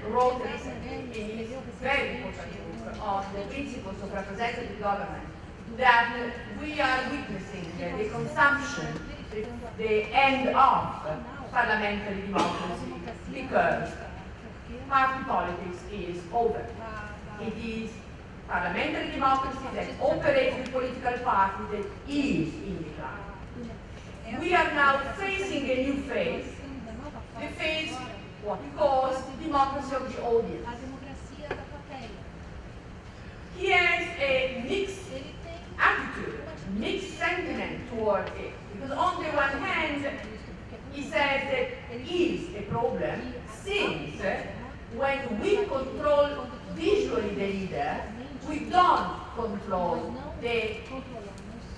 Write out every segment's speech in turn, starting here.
wrote recently in his very important book on the principles of representative government that we are witnessing the consumption, the end of parliamentary democracy because party politics is over. It is parliamentary democracy that operates with political parties that is in decline. We are now facing a new phase, the phase what he calls democracy of the audience. He has a mixed attitude, mixed sentiment toward it. Because on the one hand, he says that it is a problem since when we control visually the leader, we don't control the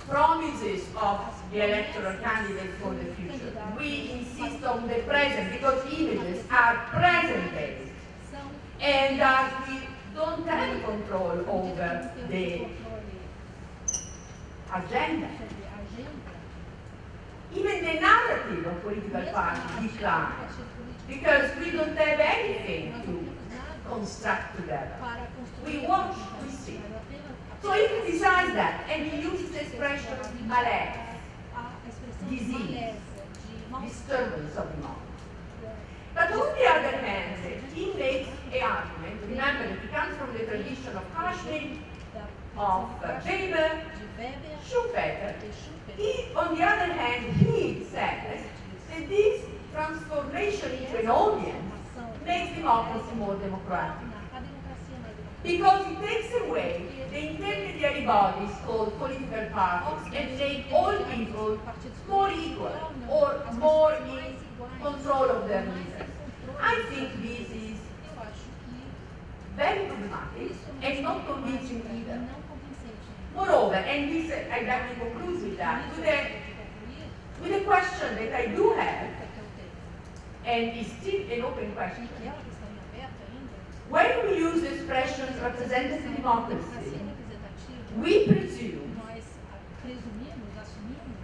promises of the electoral candidates for the future. We insist on the present because images are present-based, and that we don't have control over the agenda. Even the narrative of political parties declines because we don't have anything to construct together. We watch, we see. So he criticized that, and he uses the expression malaise, disease, disturbance of democracy. But on the other hand, he makes an argument. Remember that he comes from the tradition of Kashmir, of Weber, Schumpeter. On the other hand, he says that this transformation into an audience makes democracy more democratic. Because it takes away the intermediary bodies called political parties and make all people more equal or more in control of their leaders. I think this is very problematic and not convincing either. Moreover, and this I'd like to conclude with that, with a question that I do have, and is still an open question. When we use the expression representative democracy, we presume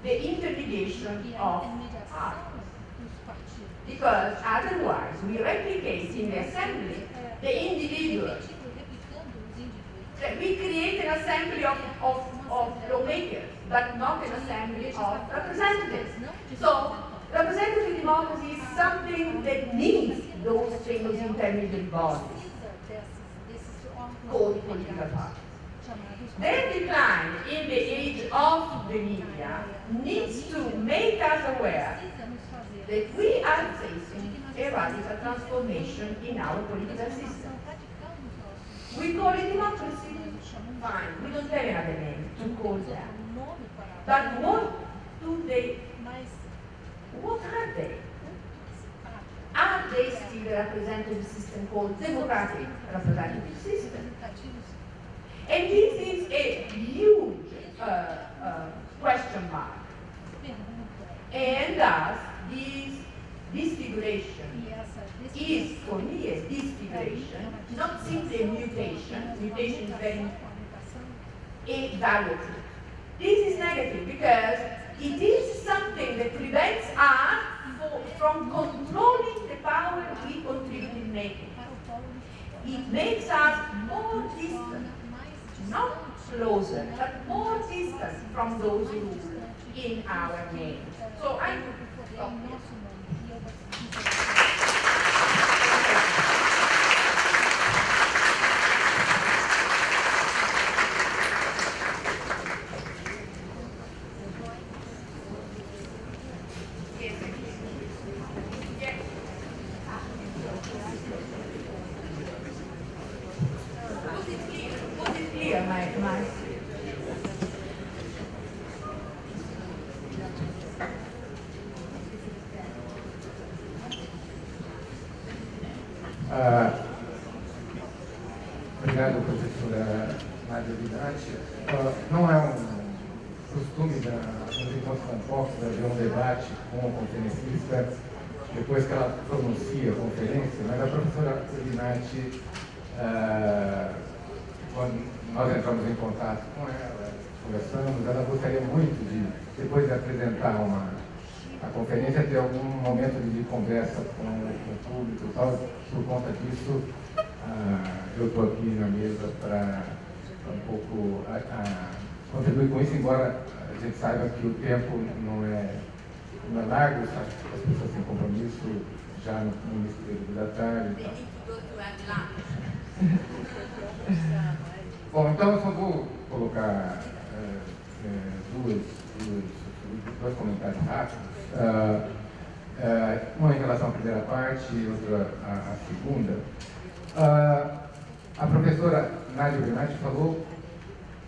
the intermediation of parties. Because otherwise we replicate in the assembly the individuals. We create an assembly of lawmakers, but not an assembly of representatives. So representative democracy is something that needs those famous intermediary bodies called political parties. Their decline in the age of the media needs to make us aware that we are facing a radical transformation in our political system. We call it democracy. Fine, we don't have another name to call that. But what are they? Are they still a representative system called democratic representative system? And this is a huge question mark. And thus, this disfiguration is, for me, a disfiguration, not simply a mutation. Mutation is very evaluative. This is negative because it is something that prevents us from controlling the power we contribute in making. It makes us more distant, not closer, but more distant from those who rule in our name. So I would stop here. Obrigado, professora Nadia Urbinati. Não é costume nos encontros da ANPOCS haver um debate com a conferencista depois que ela pronuncia a conferência, mas a professora Urbinati, quando nós entramos em contato com ela, conversamos, ela gostaria muito de, depois de apresentar a conferência, ter algum momento de conversa com o público e tal. Por conta disso, eu estou aqui na mesa para um pouco contribuir com isso, embora a gente saiba que o tempo não é largo, sabe? As pessoas têm compromisso já no início do período da tarde e tal. Bom, então eu só vou colocar dois comentários rápidos. Uma em relação à primeira parte e outra à segunda. A professora Nadia Urbinati falou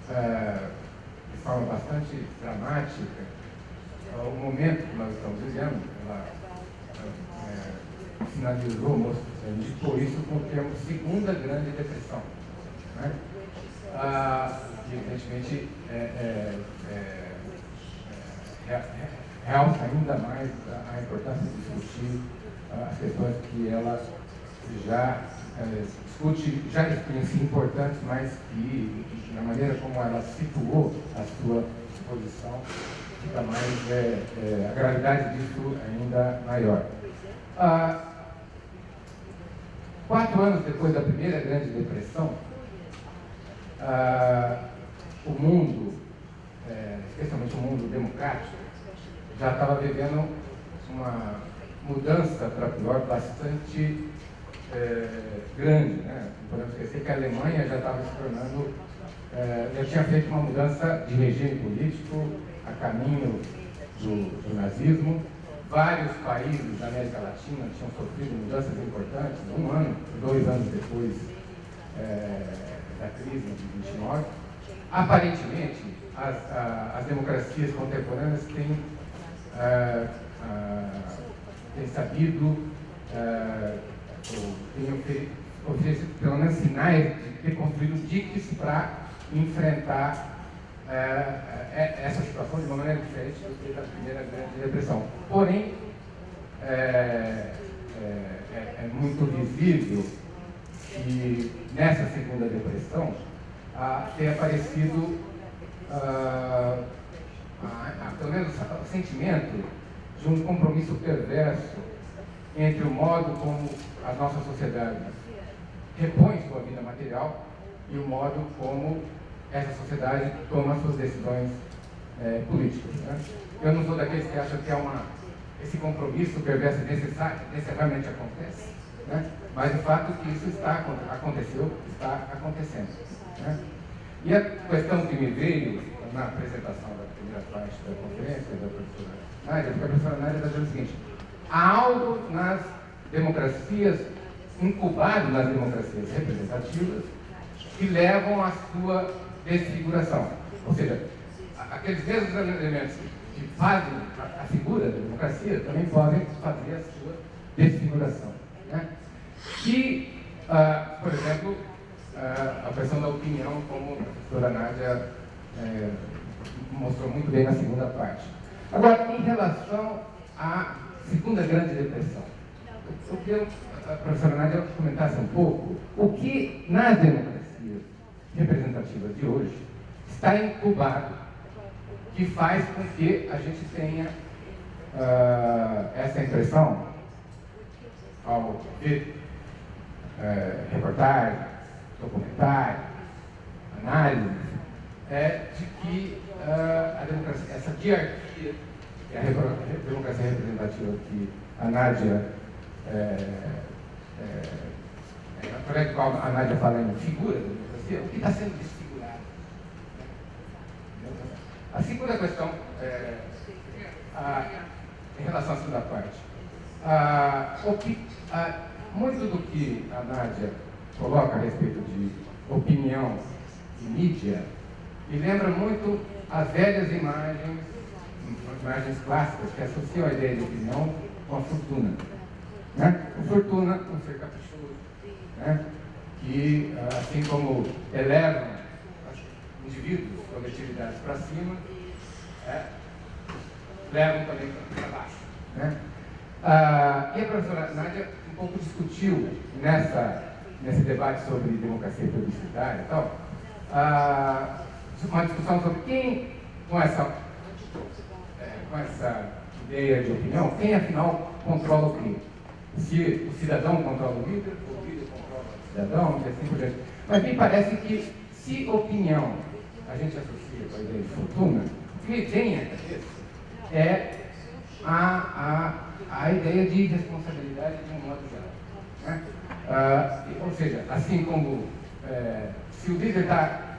de forma bastante dramática o momento que nós estamos vivendo. Ela sinalizou, indicou isso com o termo Segunda Grande Depressão. Né? Que, evidentemente, realça ainda mais a importância de discutir as questões que ela já discute, já em si importantes, mas que, na maneira como ela situou a sua posição, fica mais, a gravidade disso ainda maior. 4 anos depois da primeira Grande Depressão, o mundo, especialmente o mundo democrático, já estava vivendo uma mudança para pior bastante grande. Né? Não podemos esquecer que a Alemanha já estava se tornando, já tinha feito uma mudança de regime político a caminho do nazismo. Vários países da América Latina tinham sofrido mudanças importantes, 1 ano, 2 anos depois da crise de 29. Aparentemente, as democracias contemporâneas têm sabido, têm oferecido pelo menos sinais de ter construído diques para enfrentar essa situação de uma maneira diferente do que da primeira Grande Depressão. Porém, é muito visível que nessa segunda depressão tem aparecido pelo menos o sentimento de um compromisso perverso entre o modo como a nossa sociedade repõe sua vida material e o modo como essa sociedade toma suas decisões políticas. Né? Eu não sou daqueles que acham que esse compromisso perverso necessariamente acontece, né? Mas o fato é que isso está acontecendo. Né? E a questão que me veio na apresentação da primeira parte da conferência da professora Nadia, porque a professora Nadia está dizendo o seguinte: há algo nas democracias, incubado nas democracias representativas, que levam à sua desfiguração. Ou seja, aqueles mesmos elementos que fazem a figura da democracia também podem fazer a sua desfiguração. Né? E, por exemplo, a questão da opinião, como a professora Nadia mostrou muito bem na segunda parte. Agora, em relação à segunda Grande Depressão, eu queria que a professora Nadia comentasse um pouco o que nas democracias representativas de hoje está incubado, que faz com que a gente tenha essa impressão, ao ver reportagem, documentário, análise, de que a democracia, essa diarquia, que é a democracia representativa que a Nadia, através do qual a Nadia fala em figura da democracia, o que está sendo desfigurado. A segunda questão, em relação à segunda parte, muito do que a Nadia coloca a respeito de opinião e mídia me lembra muito as velhas imagens clássicas que associam a ideia de opinião com a fortuna. Né? A fortuna, um ser caprichoso, né? Que, assim como elevam indivíduos, coletividades para cima, levam também para baixo. Né? E a professora Nadia um pouco discutiu nesse debate sobre democracia plebiscitária e tal, uma discussão sobre quem, com essa ideia de opinião, quem afinal controla o quê? se o cidadão controla o líder controla o cidadão, e assim por diante. Mas me parece que, se opinião a gente associa com a ideia de fortuna, o que me vem à cabeça é a ideia de responsabilidade de um modo geral. Né? Ou seja, assim como se o líder está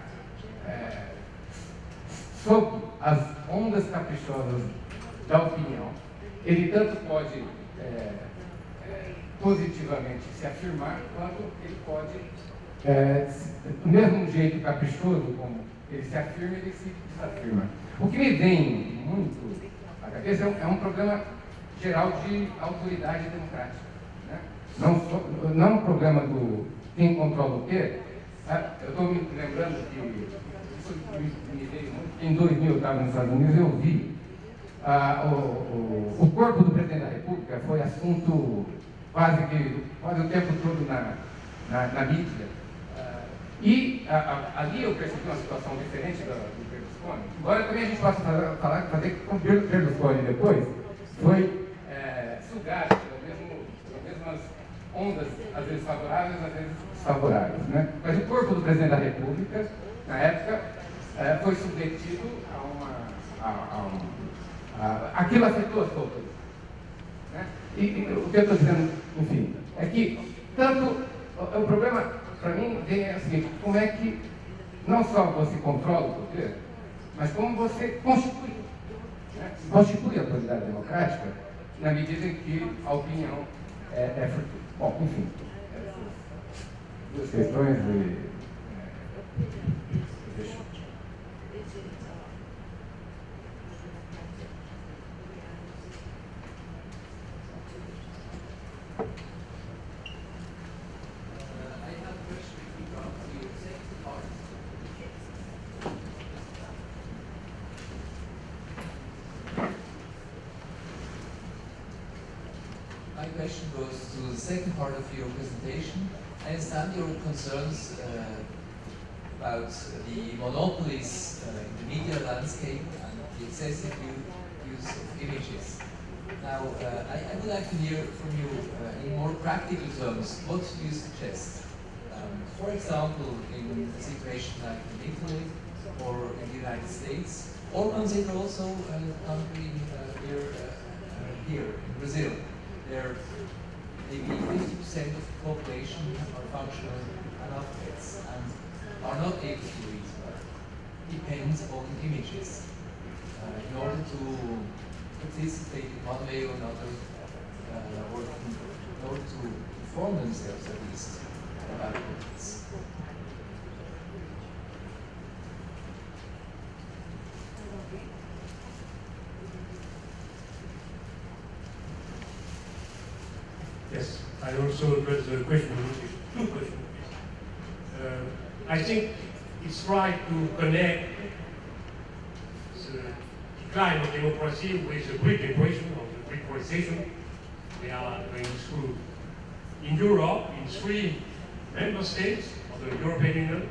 sob as ondas caprichosas da opinião, ele tanto pode positivamente se afirmar, quanto ele pode, do mesmo jeito caprichoso como ele se afirma, ele se desafirma. O que me vem muito à cabeça é um problema geral de autoridade democrática. Né? Não um problema do quem controla o quê. Eu estou me lembrando que isso me veio muito. Em 2000 eu estava nos Estados Unidos e eu vi o corpo do presidente da República foi assunto quase o tempo todo na mídia. Ali eu percebi uma situação diferente do Berlusconi, embora também a gente possa fazer que o Berlusconi depois foi sugado pelas mesmas ondas, às vezes favoráveis, às vezes desfavoráveis. Né? Mas o corpo do presidente da República, na época, foi submetido aquilo afetou as pessoas. Né? E o que eu estou dizendo, enfim, é que tanto o problema para mim é o seguinte: como é que não só você controla o poder, mas como você constitui, né? Constitui a autoridade democrática na medida em que a opinião é frutífera. Bom, enfim, essas duas questões My question goes to the second part of your presentation. I understand your concerns about the monopolies in the media landscape and the excessive use of images. Now, I would like to hear from you in more practical terms, what do you suggest? For example, in a situation like in Italy or in the United States, or consider also a country here in Brazil. There, maybe 50% of the population are functional analphabets and are not able to read, but depend on images in order to participate in one way or another, or in order to inform themselves at least about politics. Yes, I also address the question, two questions. I think it's right to connect the decline of democracy with the Great Depression or the Great Recession we are going through in Europe, in 3 member states of the European Union.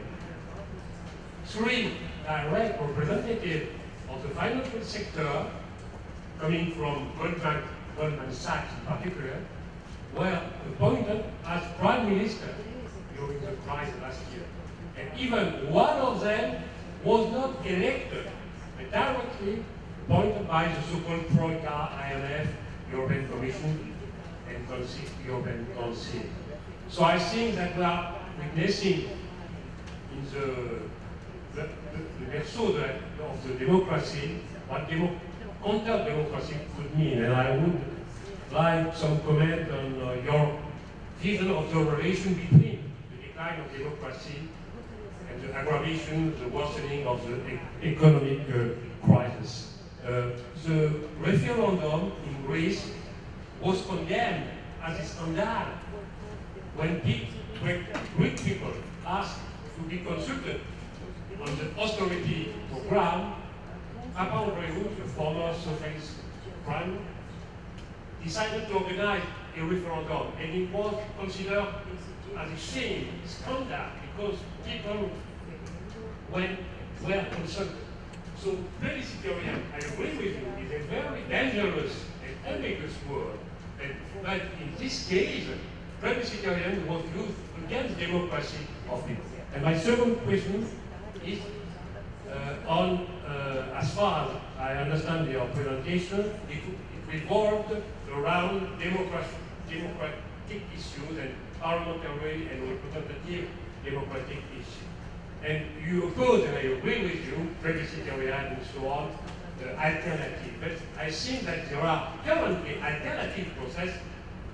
3 direct representatives of the financial sector, coming from Goldman Sachs in particular, were appointed as prime minister during the crisis last year. And even one of them was not elected, but directly appointed by the so-called Troika, IMF, European Commission, and European Council. So I think that we are witnessing in the berceau of the democracy what counter-democracy could mean. And I would like some comment on your vision of the relation between the decline of democracy and the aggravation, the worsening of the economic crisis. The referendum in Greece was condemned as a scandal when Greek people asked to be consulted on the austerity program. Papandreou, the former socialist prime, decided to organize a referendum, and it was considered as a shame, scandal, because people were consulted. So plebiscitarian, I agree with you, is a very dangerous and ambiguous word, But in this case, plebiscitarian was used against democracy of people. And my second question is on, as far as I understand your presentation, it revolved around democratic issues and parliamentary and representative democratic issues. And you oppose, and I agree with you, plebiscitarian and so on, the alternative. But I think that there are currently alternative processes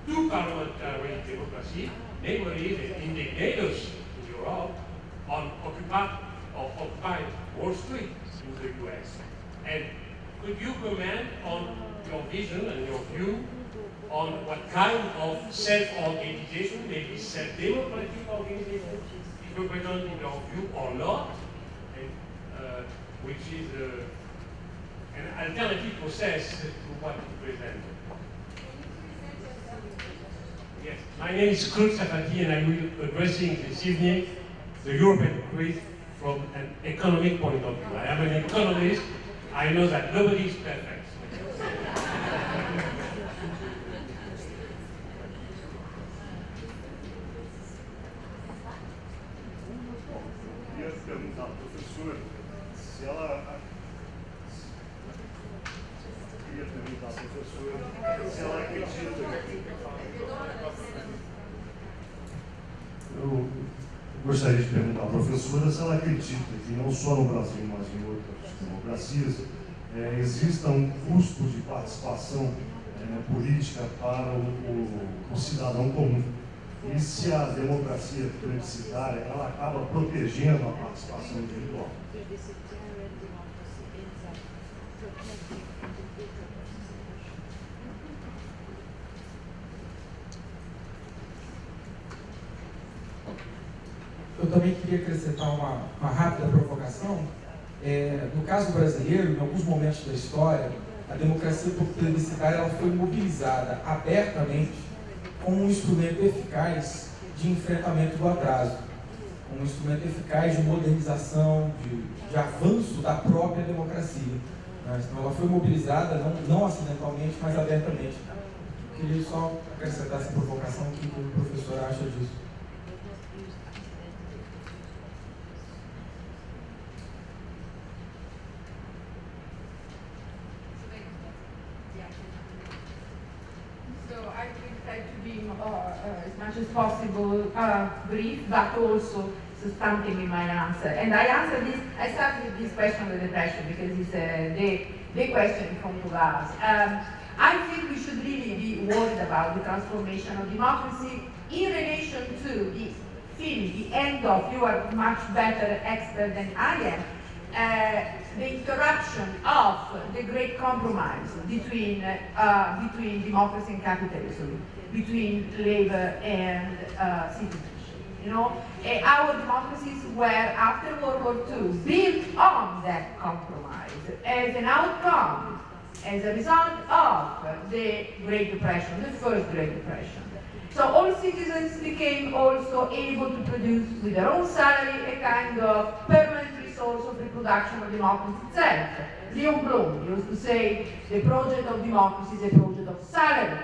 to parliamentary democracy, namely the indignators in Europe on occupied Wall Street in the US. And could you comment on your vision and your view on what kind of self-organization, maybe self-democratic organization, is represented in your view or not, and which is an alternative process to what you presented? Yes, my name is Claude Safati, and I will be addressing this evening the European crisis from an economic point of view. I am an economist. I know that nobody is perfect. Perguntar à professora se ela acredita. Eu gostaria de perguntar à professora se ela acredita que não só no Brasil, mas em outras democracias exista um custo de participação política para o cidadão comum. E se a democracia plebiscitária ela acaba protegendo a participação individual. Eu também queria acrescentar uma rápida provocação. No caso brasileiro, em alguns momentos da história, a democracia plebiscitária ela foi mobilizada abertamente como um instrumento eficaz de enfrentamento do atraso, um instrumento eficaz de modernização, de avanço da própria democracia. Então ela foi mobilizada, não acidentalmente, mas abertamente. Eu queria só acrescentar essa provocação, o que o professor acha disso. As much as possible brief, but also substantive in my answer. And I start with this question with the question because it's the question in front of us. I think we should really be worried about the transformation of democracy in relation to the end of, you are much better expert than I am, the interruption of the great compromise between democracy and capitalism, between labor and citizenship. You know, our democracies were, after World War II, built on that compromise as an outcome, as a result of the Great Depression, the first Great Depression. So all citizens became also able to produce with their own salary a kind of permanent resource of reproduction of democracy itself. Leon Blum used to say the project of democracy is a project of salary.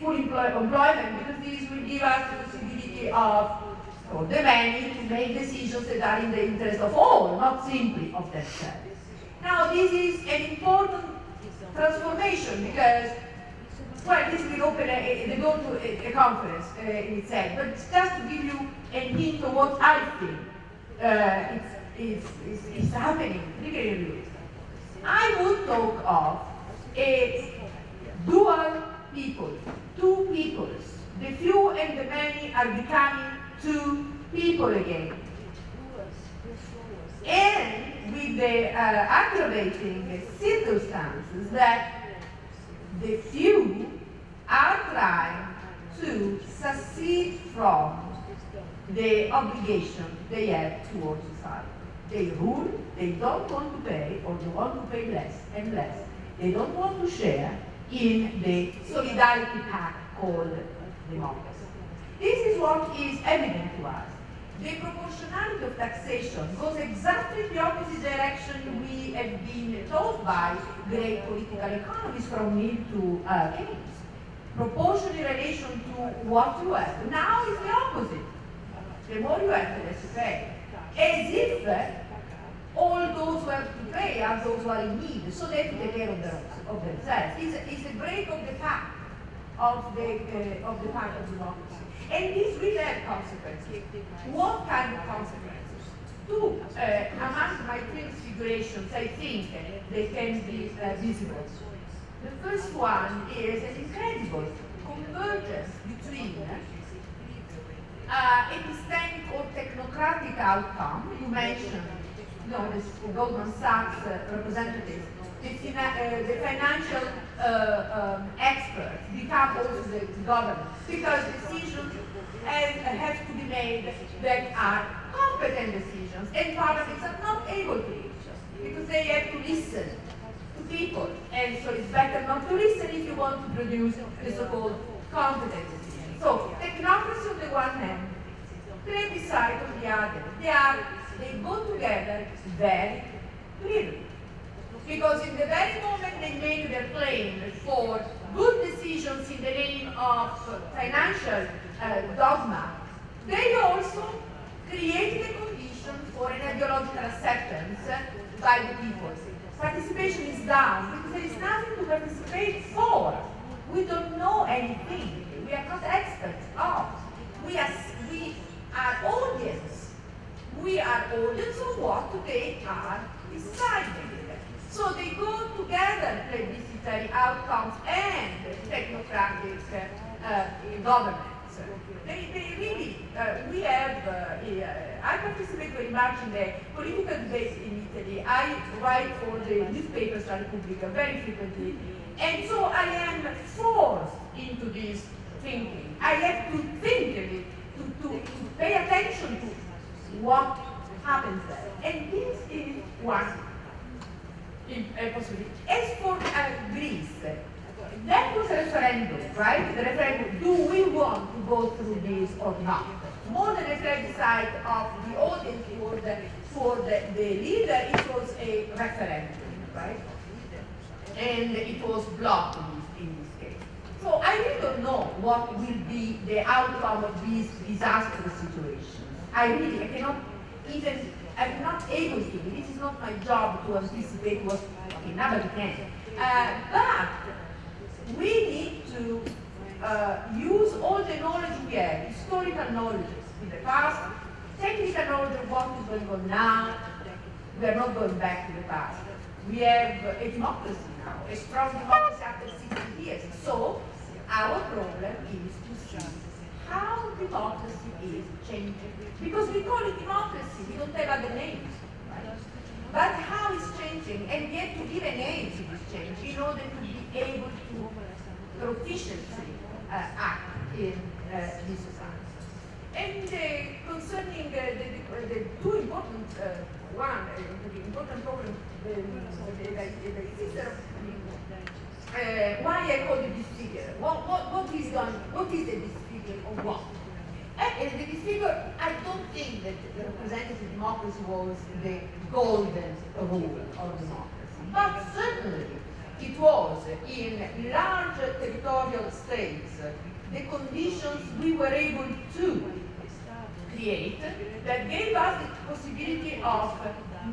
Full employment, because this will give us the possibility of, for the many, to make decisions that are in the interest of all, not simply of themselves. Now, this is an important transformation because, well, this will open the door to a conference in itself, but just to give you a hint of what I think is happening, really. I would talk of a dual people, two peoples. The few and the many are becoming two people again. And with the aggravating circumstances that the few are trying to secede from the obligation they have towards society. They rule, they don't want to pay, or they want to pay less and less. They don't want to share in the solidarity pact called democracy. This is what is evident to us. The proportionality of taxation goes exactly the opposite direction we have been taught by great political economists from Mill to Keynes. proportion in relation to what you have. Now it's the opposite. The more you have, the less you pay. As if all those who have to pay are those who are in need, so they have to take care of themselves. It's a break of the path of the path of democracy. And this will have consequences. What kind of consequences? Two, among my transfigurations, I think they can be visible. The first one is an incredible convergence between epistemic or technocratic outcome. You mentioned, the Goldman Sachs representatives, the financial experts become also the government, because decisions have to be made that are competent decisions, and parliaments are not able to do so, because they have to listen to people, and so it's better not to listen if you want to produce the so-called competent decisions. So, technocracy on the one hand, plebiscite on the other. They go together very clearly. Because in the very moment they make their claim for good decisions in the name of financial dogma, they also create the condition for an ideological acceptance by the people. Participation is down because there is nothing to participate for. We don't know anything. We are not experts of. We are audience. We are audience of what they are deciding. So they go together, plebiscitary outcomes and technocratic governance. They really, we have, I participate very much in the political debates in Italy. I write for the newspapers La Repubblica very frequently. And so I am forced into this thinking. I have to think of it, to pay attention to what happens there. And this is one possibility. As for Greece, that was a referendum, right? The referendum, do we want to go through this or not? More than a plebiscite of the audience for the leader, it was a referendum, right? And it was blocked in this case. So I really don't know what will be the outcome of this disastrous situation. I cannot even, I'm not able to. This is not my job to anticipate what, okay, nobody can. But we need to use all the knowledge we have, historical knowledge in the past, technical knowledge of what is going on now. We are not going back to the past. We have a democracy now, a strong democracy after 60 years. So our problem is to see how democracy is changing. Because we call it democracy, we don't have other names. Right? But how it's changing, and we have to give a name to this change in order to be able to proficiently act in this society. And concerning the two important the important problem that I why I call it disfigure? What is the disfigure of what? And the disfigure, I don't think that the representative democracy was the golden rule of democracy. But certainly it was in large territorial states the conditions we were able to create that gave us the possibility of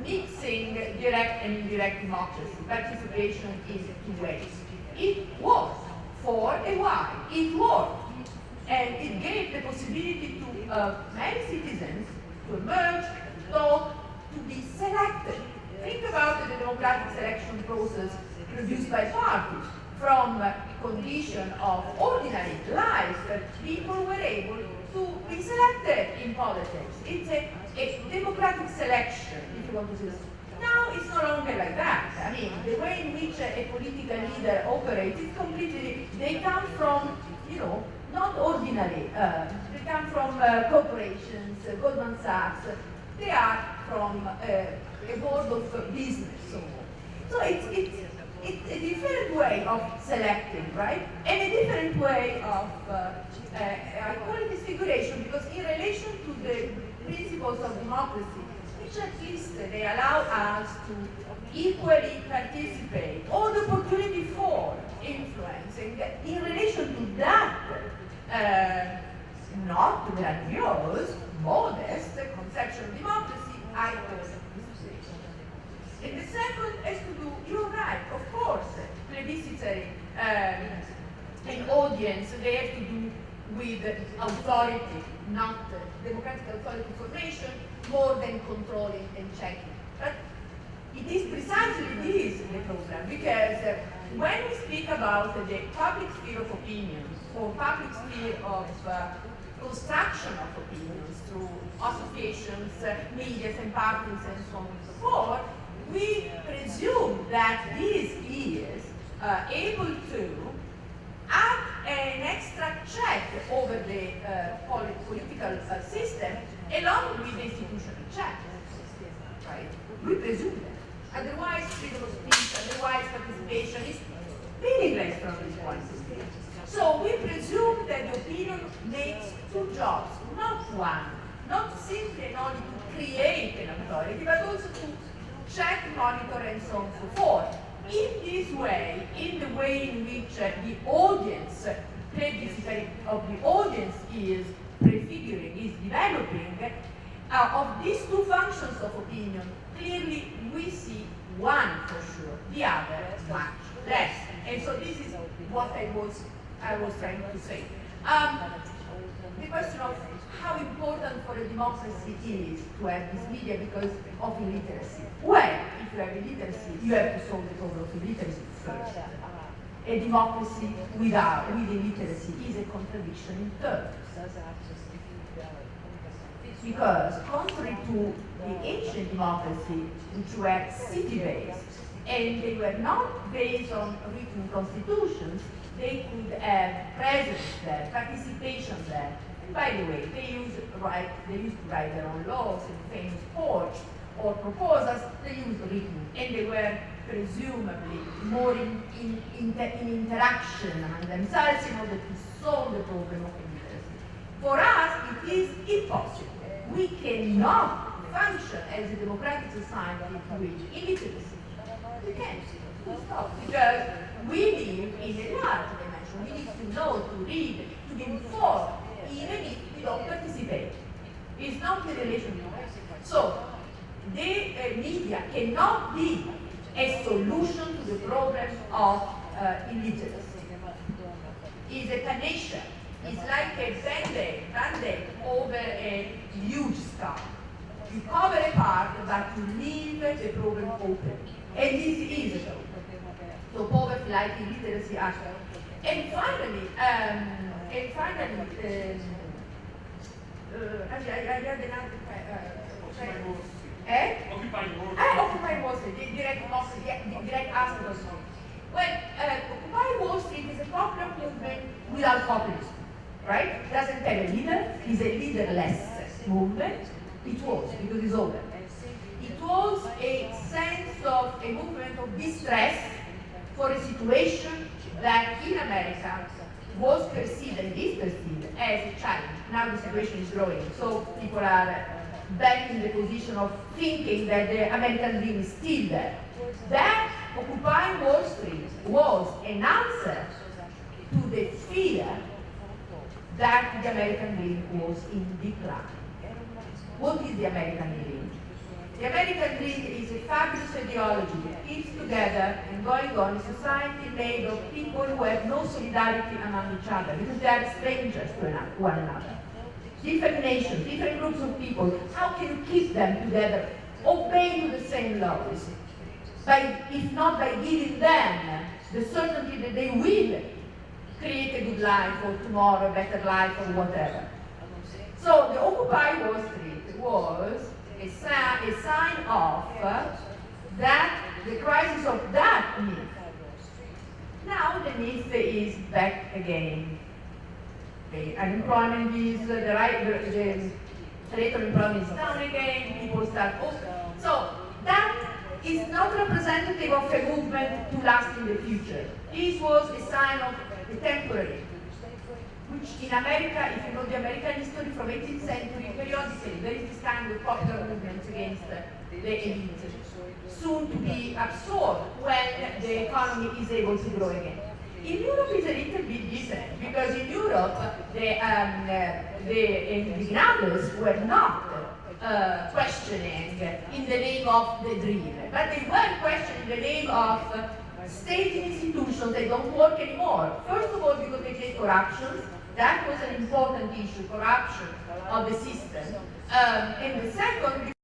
mixing direct and indirect democracy, participation in two ways. It worked for a while. It worked. And it gave the possibility to many citizens to emerge, talk, to be selected. Think about the democratic selection process produced by parties. From a condition of ordinary life, people were able to be selected in politics. It's a democratic selection, if you want to say so. Now it's no longer like that. I mean, the way in which a political leader operates is completely, they come from, not ordinary, they come from corporations, Goldman Sachs, they are from a board of business. So it's a different way of selecting, right? And a different way of, I call it disfiguration, because in relation to the principles of democracy, which at least they allow us to equally participate, or the opportunity for influence, and in relation addition to that, not grandiose, modest conception of democracy, I also participate. And the second has to do, you're right, of course, plebiscitary an audience, they have to do with authority, not democratic authority formation, more than controlling and checking. But it is precisely this the problem, because when we speak about the public sphere of opinion, or public sphere of construction of opinions through associations, medias and parties and so on and so forth, we presume that this is able to add an extra check over the political system along with the institutional check, right? We presume that. Otherwise, freedom of speech, otherwise participation is meaningless from this point of view. So we presume that the opinion makes two jobs, not one, not simply and only to create an authority, but also to check, monitor, and so on and so forth. In this way, in the way in which the audience, plebiscitary of the audience is prefiguring, is developing, of these two functions of opinion, clearly we see one for sure, the other much less. And so this is what I was trying to say. The question of how important for a democracy is to have this media because of illiteracy. Well, if you have illiteracy, you have to solve the problem of illiteracy first. A democracy with illiteracy is a contradiction in terms. Because contrary to the ancient democracy, which were city-based, and they were not based on written constitutions, they could have presence there, participation there. And by the way, they used to write their own laws in famous porch or proposals, they used written, and they were presumably more in interaction among themselves in order to solve the problem of illiteracy. For us, it is impossible. We cannot function as a democratic society with illiteracy. We can't. Stop. Because we live in a large dimension. We need to know, to read, to be informed, even if we don't participate. It's not a relation to us. So, the media cannot be a solution to the problem of illiteracy. It's a panacea. It's like a band-aid over a huge scar. You cover a part, but you leave the problem open. And this is a problem. So poverty, like illiteracy, are. And finally, Occupy Wall Street, the direct aspect of it. Well, Occupy Wall Street is a popular movement without populism, right? It doesn't have a leader, it's a leaderless movement. It was, because it's over. It was a sense of a movement of distress for a situation that in America was perceived and is perceived as a challenge. Now the situation is growing, so people are back in the position of thinking that the American dream is still there. That Occupying Wall Street was an answer to the fear that the American dream was in decline. What is the American dream? The American dream is a fabulous ideology that keeps together and going on a society made of people who have no solidarity among each other because they are strangers to one another. Different nations, different groups of people, how can you keep them together, obeying to the same laws? If not by giving them the certainty that they will create a good life or tomorrow, a better life or whatever. So the Occupy Wall Street was a sign of that the crisis of that myth. Now the myth is back again. The unemployment is the rate of employment is down again. People start. So that is not representative of a movement to last in the future. This was a sign of the temporary, which in America, if you know the American history from 18th century, periodically there is this kind of popular movements against the elite, soon to be absorbed when the economy is able to grow again. In Europe it's a little bit different, the indignados were not questioning in the name of the dream, but they were questioning in the name of state institutions that don't work anymore. First of all, because they create corruption. That was an important issue, corruption of the system. And the second,